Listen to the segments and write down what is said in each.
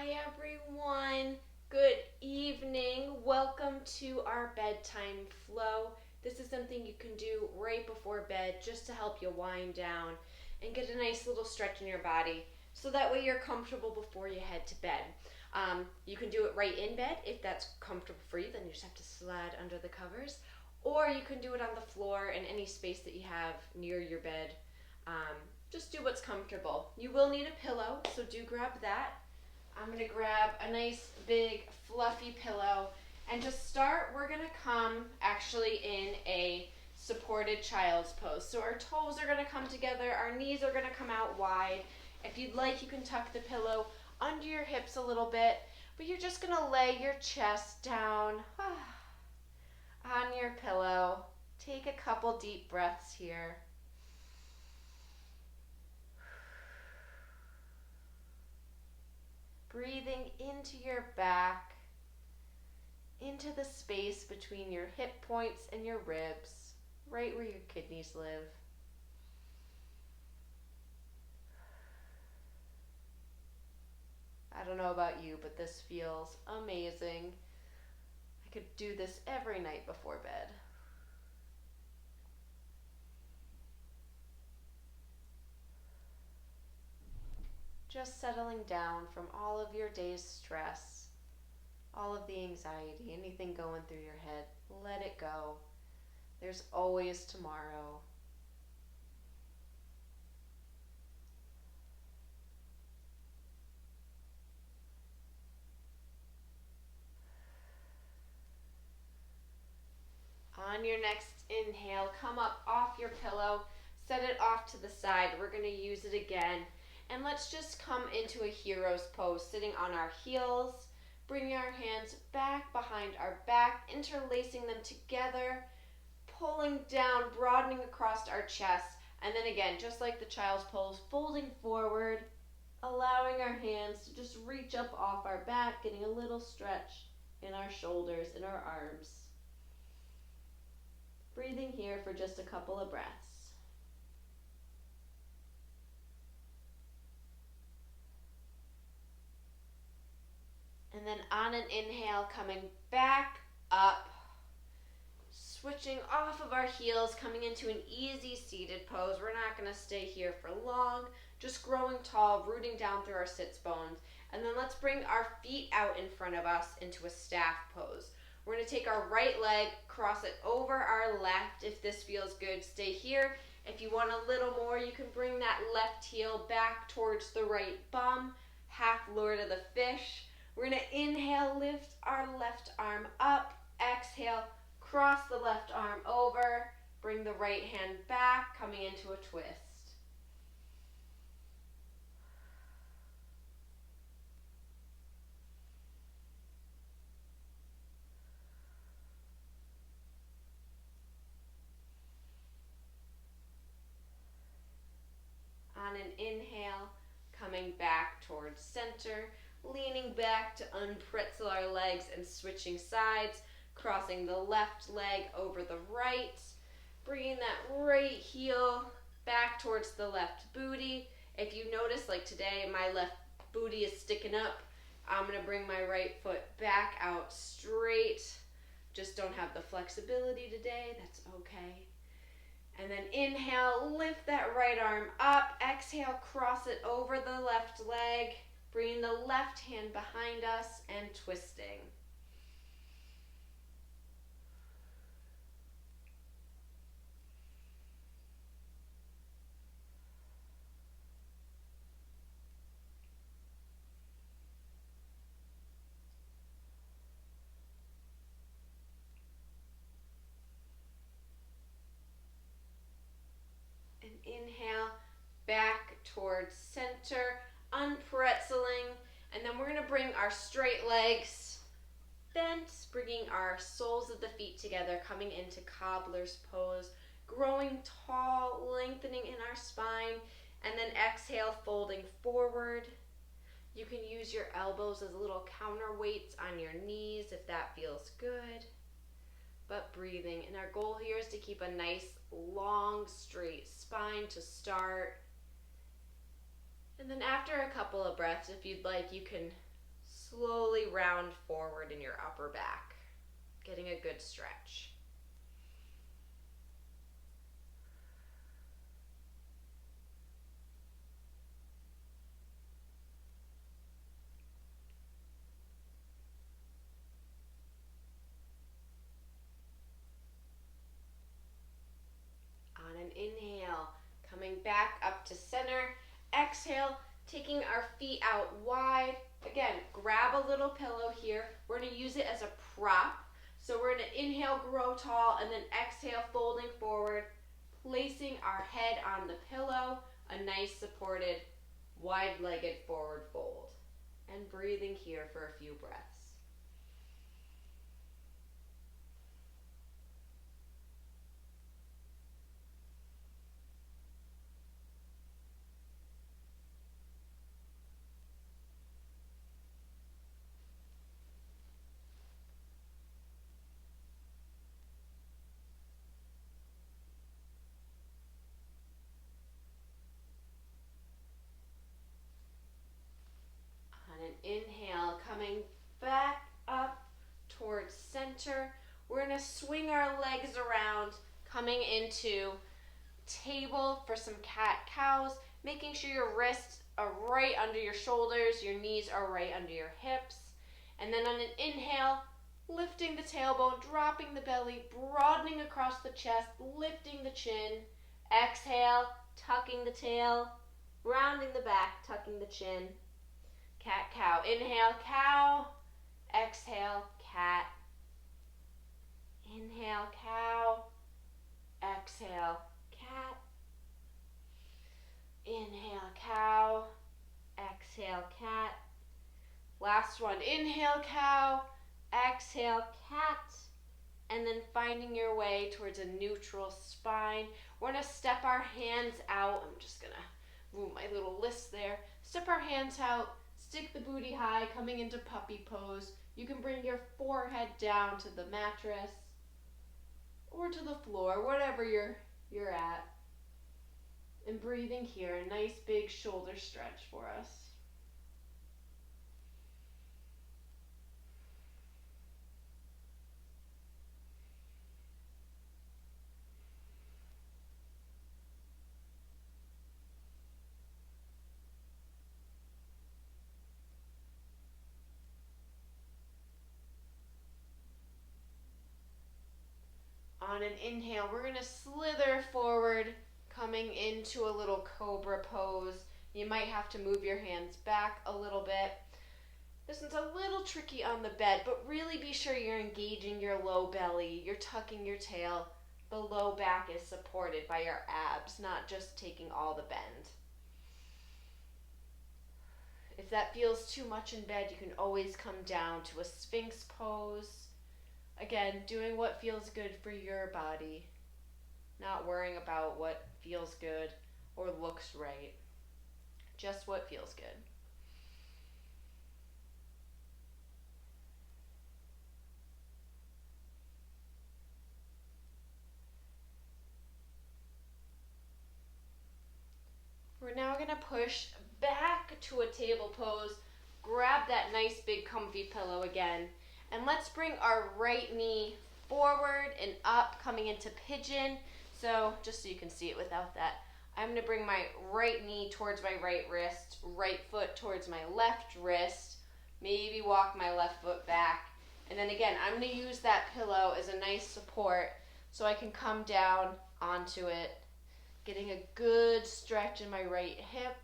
Hi everyone, good evening. Welcome to our bedtime flow. This is something you can do right before bed just to help you wind down and get a nice little stretch in your body so that way you're comfortable before you head to bed. You can do it right in bed if that's comfortable for you, then you just have to slide under the covers, or you can do it on the floor in any space that you have near your bed. Just do what's comfortable. You will need a pillow, so do grab that. I'm going to grab a nice big fluffy pillow, and to start we're going to come actually in a supported child's pose. So our toes are going to come together, our knees are going to come out wide. If you'd like, you can tuck the pillow under your hips a little bit, but you're just going to lay your chest down on your pillow. Take a couple deep breaths here. Breathing into your back, into the space between your hip points and your ribs, right where your kidneys live. I don't know about you, but this feels amazing. I could do this every night before bed. Just settling down from all of your day's stress, all of the anxiety, anything going through your head. Let it go. There's always tomorrow. On your next inhale, come up off your pillow, set it off to the side. We're going to use it again. And let's just come into a hero's pose, sitting on our heels, bringing our hands back behind our back, interlacing them together, pulling down, broadening across our chest. And then again, just like the child's pose, folding forward, allowing our hands to just reach up off our back, getting a little stretch in our shoulders, in our arms. Breathing here for just a couple of breaths. And then on an inhale, coming back up, switching off of our heels, coming into an easy seated pose. We're not going to stay here for long, just growing tall, rooting down through our sits bones. And then let's bring our feet out in front of us into a staff pose. We're going to take our right leg, cross it over our left. If this feels good, stay here. If you want a little more, you can bring that left heel back towards the right bum, half Lord of the Fish. We're going to inhale, lift our left arm up. Exhale, cross the left arm over. Bring the right hand back, coming into a twist. On an inhale, coming back towards center, leaning back to unpretzel our legs and switching sides, crossing the left leg over the right, bringing that right heel back towards the left booty. If you notice, like today, my left booty is sticking up, I'm going to bring my right foot back out straight. Just don't have the flexibility today, that's okay. And then inhale, lift that right arm up. Exhale, cross it over the left leg. Bringing the left hand behind us and twisting. And inhale, back towards center, unpretzeling. And then we're going to bring our straight legs bent, bringing our soles of the feet together, coming into cobbler's pose, growing tall, lengthening in our spine, and then exhale, folding forward. You can use your elbows as little counterweights on your knees if that feels good. But breathing, and our goal here is to keep a nice, long, straight spine to start. And then after a couple of breaths, if you'd like, you can slowly round forward in your upper back, getting a good stretch. On an inhale, coming back up to center. Exhale, taking our feet out wide. Again, grab a little pillow here. We're going to use it as a prop. So we're going to inhale, grow tall, and then exhale, folding forward, placing our head on the pillow, a nice supported, wide-legged forward fold. And breathing here for a few breaths. On an inhale, coming back up towards center. We're going to swing our legs around, coming into table for some cat-cows, making sure your wrists are right under your shoulders, your knees are right under your hips. And then on an inhale, lifting the tailbone, dropping the belly, broadening across the chest, lifting the chin. Exhale, tucking the tail, rounding the back, tucking the chin. Cat-cow. Inhale, cow. Exhale, cat. Inhale, cow. Exhale, cat. Inhale, cow. Exhale, cat. Last one. Inhale, cow. Exhale, cat. And then finding your way towards a neutral spine. We're going to step our hands out. I'm just going to move my little list there. Step our hands out. Stick the booty high, coming into puppy pose. You can bring your forehead down to the mattress or to the floor, whatever you're at. And breathing here, a nice big shoulder stretch for us. On an inhale, we're going to slither forward, coming into a little Cobra Pose. You might have to move your hands back a little bit. This one's a little tricky on the bed, but really be sure you're engaging your low belly. You're tucking your tail. The low back is supported by your abs, not just taking all the bend. If that feels too much in bed, you can always come down to a Sphinx pose. Again, doing what feels good for your body, not worrying about what feels good or looks right, just what feels good. We're now going to push back to a table pose, grab that nice big comfy pillow again, and let's bring our right knee forward and up, coming into pigeon. So just so you can see it without that, I'm going to bring my right knee towards my right wrist, right foot towards my left wrist, maybe walk my left foot back. And then again, I'm going to use that pillow as a nice support so I can come down onto it, getting a good stretch in my right hip.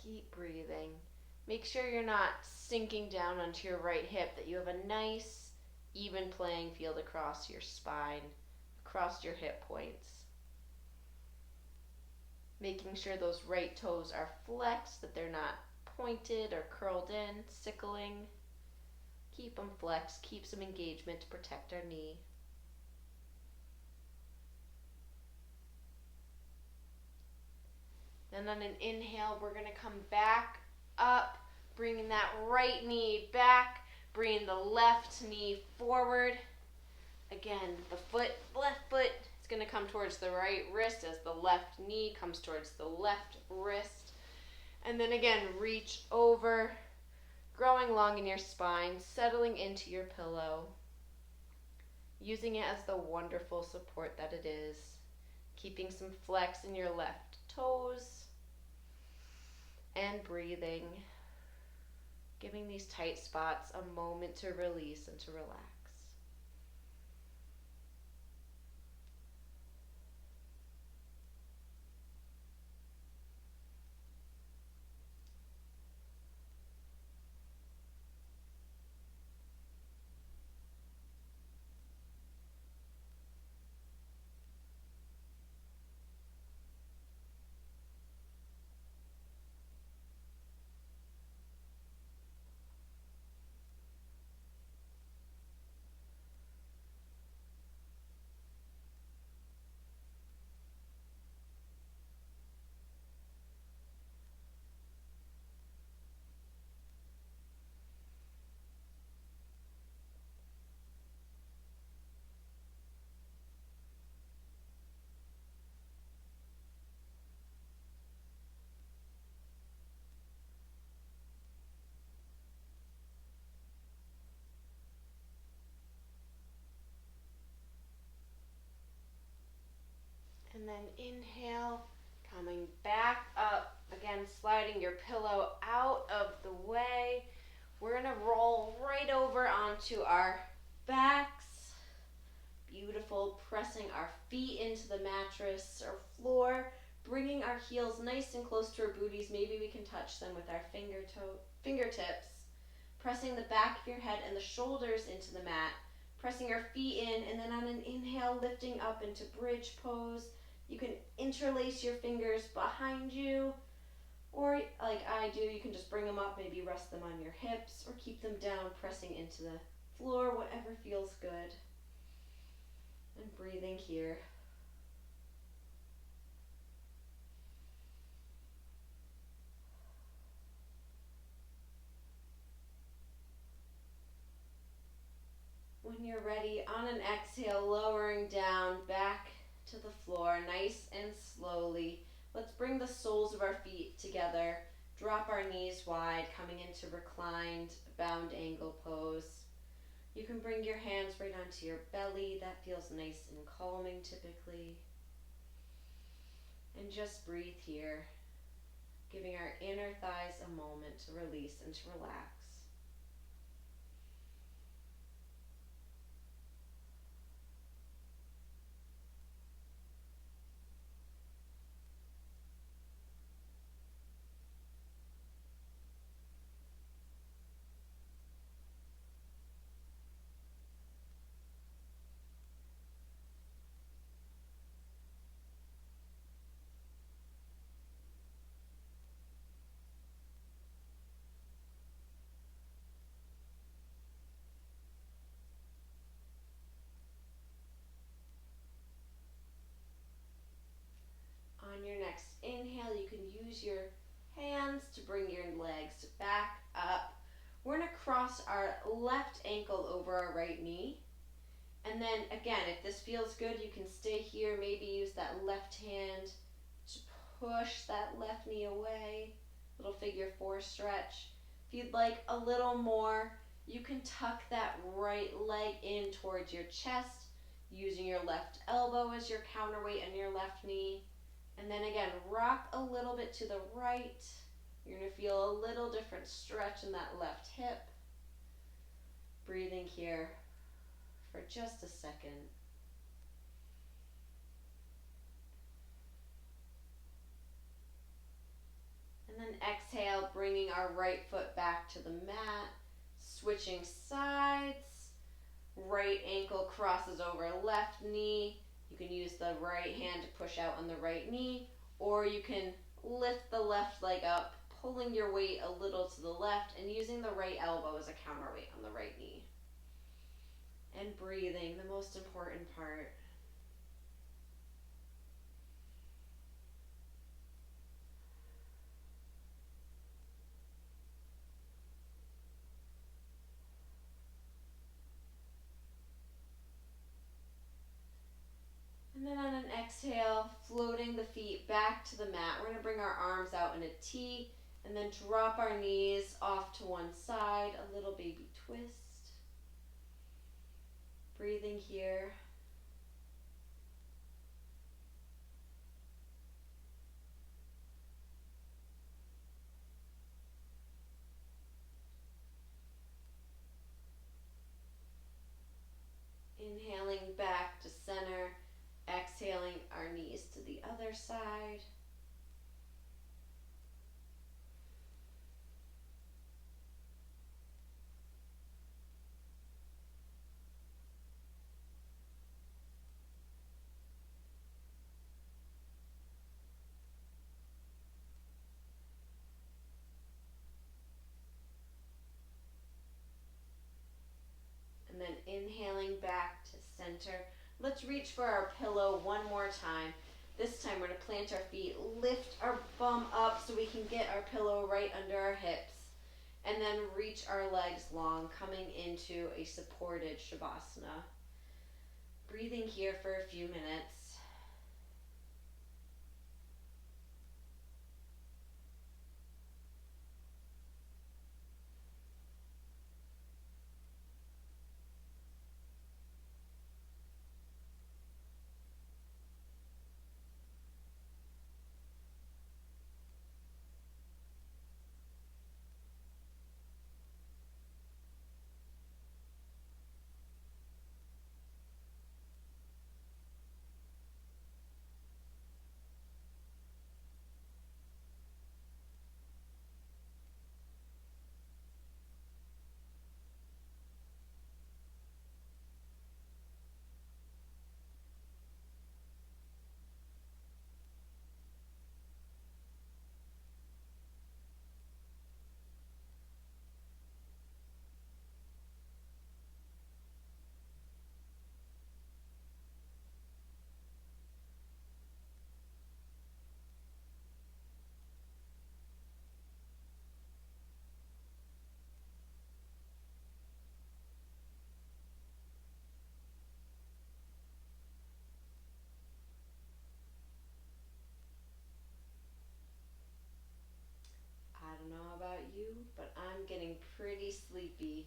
Keep breathing. Make sure you're not sinking down onto your right hip, that you have a nice, even playing field across your spine, across your hip points. Making sure those right toes are flexed, that they're not pointed or curled in, sickling. Keep them flexed, keep some engagement to protect our knee. And on an inhale, we're going to come back up, bringing that right knee back, bringing the left knee forward. Again, the left foot is going to come towards the right wrist as the left knee comes towards the left wrist. And then again, reach over, growing long in your spine, settling into your pillow, using it as the wonderful support that it is, keeping some flex in your left toes, and breathing, giving these tight spots a moment to release and to relax. And then inhale, coming back up. Again, sliding your pillow out of the way. We're going to roll right over onto our backs. Beautiful. Pressing our feet into the mattress or floor. Bringing our heels nice and close to our booties. Maybe we can touch them with our fingertips. Pressing the back of your head and the shoulders into the mat. Pressing our feet in, and then on an inhale, lifting up into bridge pose. You can interlace your fingers behind you, or like I do, you can just bring them up, maybe rest them on your hips, or keep them down, pressing into the floor, whatever feels good. And breathing here. When you're ready, on an exhale, lowering down back to the floor, nice and slowly. Let's bring the soles of our feet together. Drop our knees wide, coming into reclined, bound angle pose. You can bring your hands right onto your belly. That feels nice and calming typically. And just breathe here, giving our inner thighs a moment to release and to relax. On your next inhale, you can use your hands to bring your legs back up. We're going to cross our left ankle over our right knee. And then again, if this feels good, you can stay here. Maybe use that left hand to push that left knee away. Little figure 4 stretch. If you'd like a little more, you can tuck that right leg in towards your chest, using your left elbow as your counterweight on your left knee. And then again, rock a little bit to the right. You're going to feel a little different stretch in that left hip. Breathing here for just a second. And then exhale, bringing our right foot back to the mat, switching sides. Right ankle crosses over left knee. You can use the right hand to push out on the right knee, or you can lift the left leg up, pulling your weight a little to the left and using the right elbow as a counterweight on the right knee. And breathing, the most important part. And then on an exhale, floating the feet back to the mat. We're going to bring our arms out in a T and then drop our knees off to one side, a little baby twist. Breathing here. Inhaling back to center, exhaling our knees to the other side. And then inhaling back to center. Let's reach for our pillow one more time. This time we're going to plant our feet, lift our bum up so we can get our pillow right under our hips. And then reach our legs long, coming into a supported Shavasana. Breathing here for a few minutes. I don't know about you, but I'm getting pretty sleepy.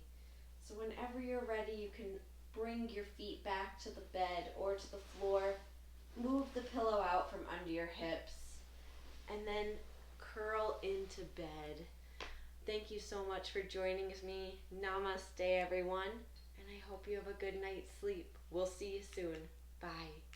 So whenever you're ready, you can bring your feet back to the bed or to the floor. Move the pillow out from under your hips. And then curl into bed. Thank you so much for joining me. Namaste, everyone. And I hope you have a good night's sleep. We'll see you soon. Bye.